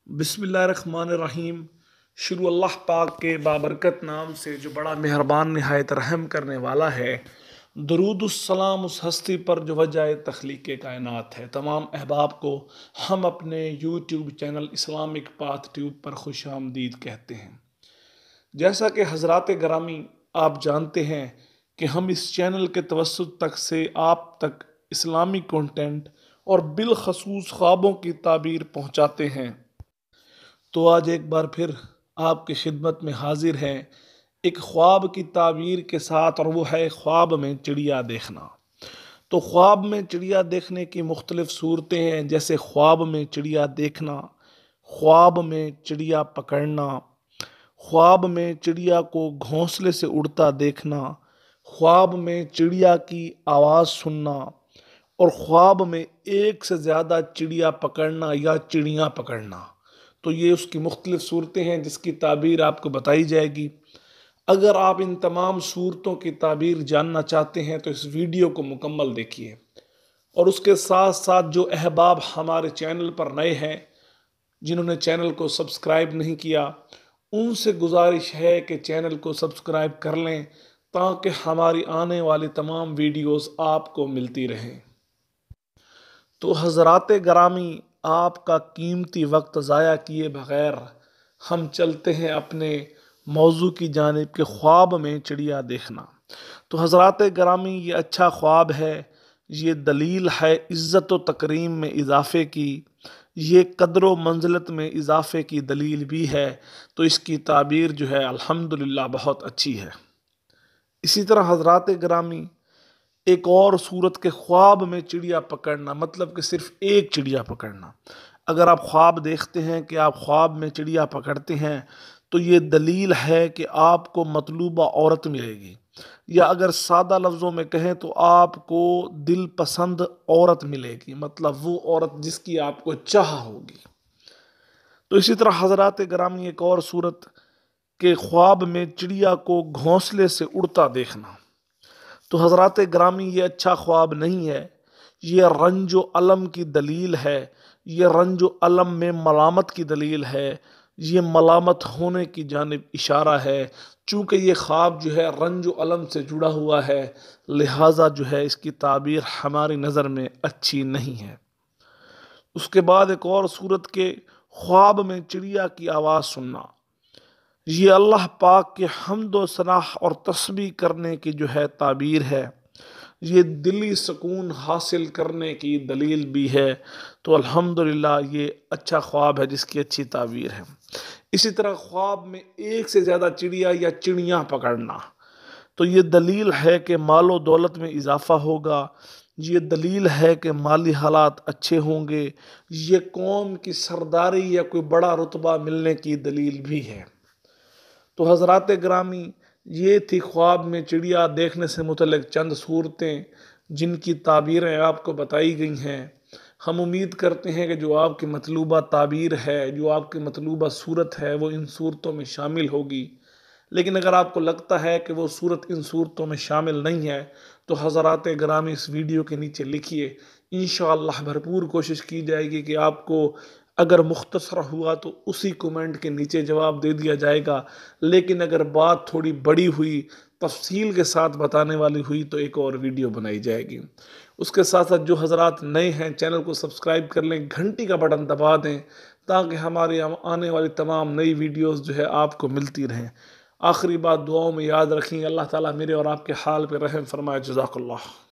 بسم اللہ الرحمن الرحیم۔ شروع اللہ پاک کے بابرکت نام سے جو بڑا مہربان نہایت رحم کرنے والا ہے۔ درود السلام اس ہستی پر جو وجہ تخلیق کائنات ہے۔ تمام احباب کو ہم اپنے YouTube channel Islamic Path Tube پر خوش آمدید کہتے ہیں۔ جیسا کہ حضرات گرامی آپ جانتے ہیں کہ ہم اس چینل کے توسط تک سے آپ تک اسلامی کنٹینٹ اور بالخصوص خوابوں کی تعبیر پہنچاتے ہیں۔ تو آج ایک بار پھر آپ کی خدمت میں حاضر ہیں ایک خواب کی تعبیر کے ساتھ، اور وہ ہے خواب میں چڑیا دیکھنا۔ تو خواب میں چڑیا دیکھنے کی مختلف صورتیں ہیں، جیسے خواب میں چڑیا دیکھنا، خواب میں چڑیا پکڑنا، خواب میں چڑیا کو گھونسلے سے اڑتا دیکھنا، خواب میں چڑیا کی آواز سننا، اور خواب میں ایک سے زیادہ چڑیا پکڑنا یا چڑیاں پکڑنا۔ تو یہ اس کی مختلف صورتیں ہیں جس کی تعبیر آپ کو بتائی جائے گی۔ اگر آپ ان تمام صورتوں کی تعبیر جاننا چاہتے ہیں تو اس ویڈیو کو مکمل دیکھیے، اور اس کے ساتھ ساتھ جو احباب ہمارے چینل پر نئے ہیں، جنہوں نے چینل کو سبسکرائب نہیں کیا، ان سے گزارش ہے کہ چینل کو سبسکرائب کر لیں تاکہ ہماری آنے والی تمام ویڈیوز آپ کو ملتی رہیں۔ تو حضرات گرامی، آپ کا قیمتی وقت ضائع کیے بغیر ہم چلتے ہیں اپنے موضوع کی جانب کہ خواب میں چڑیا دیکھنا۔ تو حضرات گرامی، یہ اچھا خواب ہے، یہ دلیل ہے عزت و تکریم میں اضافے کی، یہ قدر و منزلت میں اضافے کی دلیل بھی ہے۔ تو اس کی تعبیر جو ہے الحمدللہ بہت اچھی ہے۔ اسی طرح حضرات گرامی، ایک اور صورت کے خواب میں چڑیا پکڑنا، مطلب کہ صرف ایک چڑیا پکڑنا۔ اگر آپ خواب دیکھتے ہیں کہ آپ خواب میں چڑیا پکڑتے ہیں تو یہ دلیل ہے کہ آپ کو مطلوبہ عورت ملے گی، یا اگر سادہ لفظوں میں کہیں تو آپ کو دل پسند عورت ملے گی، مطلب وہ عورت جس کی آپ کو چاہ ہوگی۔ تو اسی طرح حضرات گرامی، ایک اور صورت کہ خواب میں چڑیا کو گھونسلے سے اڑتا دیکھنا۔ تو حضرات گرامی، یہ اچھا خواب نہیں ہے، یہ رنج و الم کی دلیل ہے، یہ رنج و الم میں ملامت کی دلیل ہے، یہ ملامت ہونے کی جانب اشارہ ہے۔ چونکہ یہ خواب جو ہے رنج و الم سے جڑا ہوا ہے، لہٰذا جو ہے اس کی تعبیر ہماری نظر میں اچھی نہیں ہے۔ اس کے بعد ایک اور صورت کے خواب میں چڑیا کی آواز سننا، یہ اللہ پاک کے حمد و ثناء اور تسبیح کرنے کی جو ہے تعبیر ہے، یہ دلی سکون حاصل کرنے کی دلیل بھی ہے۔ تو الحمدللہ یہ اچھا خواب ہے جس کی اچھی تعبیر ہے۔ اسی طرح خواب میں ایک سے زیادہ چڑیا یا چڑیاں پکڑنا، تو یہ دلیل ہے کہ مال و دولت میں اضافہ ہوگا، یہ دلیل ہے کہ مالی حالات اچھے ہوں گے، یہ قوم کی سرداری یا کوئی بڑا رتبہ ملنے کی دلیل بھی ہے۔ تو حضرات گرامی، یہ تھی خواب میں چڑیا دیکھنے سے متعلق چند صورتیں جن کی تعبیریں آپ کو بتائی گئی ہیں۔ ہم امید کرتے ہیں کہ جو آپ کی مطلوبہ تعبیر ہے، جو آپ کی مطلوبہ صورت ہے، وہ ان صورتوں میں شامل ہوگی۔ لیکن اگر آپ کو لگتا ہے کہ وہ صورت ان صورتوں میں شامل نہیں ہے تو حضرات گرامی اس ویڈیو کے نیچے لکھیے، انشاءاللہ بھرپور کوشش کی جائے گی کہ آپ کو اگر مختصر ہوا تو اسی کومنٹ کے نیچے جواب دے دیا جائے گا، لیکن اگر بات تھوڑی بڑی ہوئی، تفصیل کے ساتھ بتانے والی ہوئی تو ایک اور ویڈیو بنائی جائے گی۔ اس کے ساتھ ساتھ جو حضرات نئے ہیں چینل کو سبسکرائب کر لیں، گھنٹی کا بٹن دبا دیں تاکہ ہماری آنے والی تمام نئی ویڈیوز جو ہے آپ کو ملتی رہیں۔ آخری بات دعاؤں میں یاد رکھیں، اللہ تعالیٰ میرے اور آپ کے حال پہ رحم فرمائے۔ جزاک اللہ۔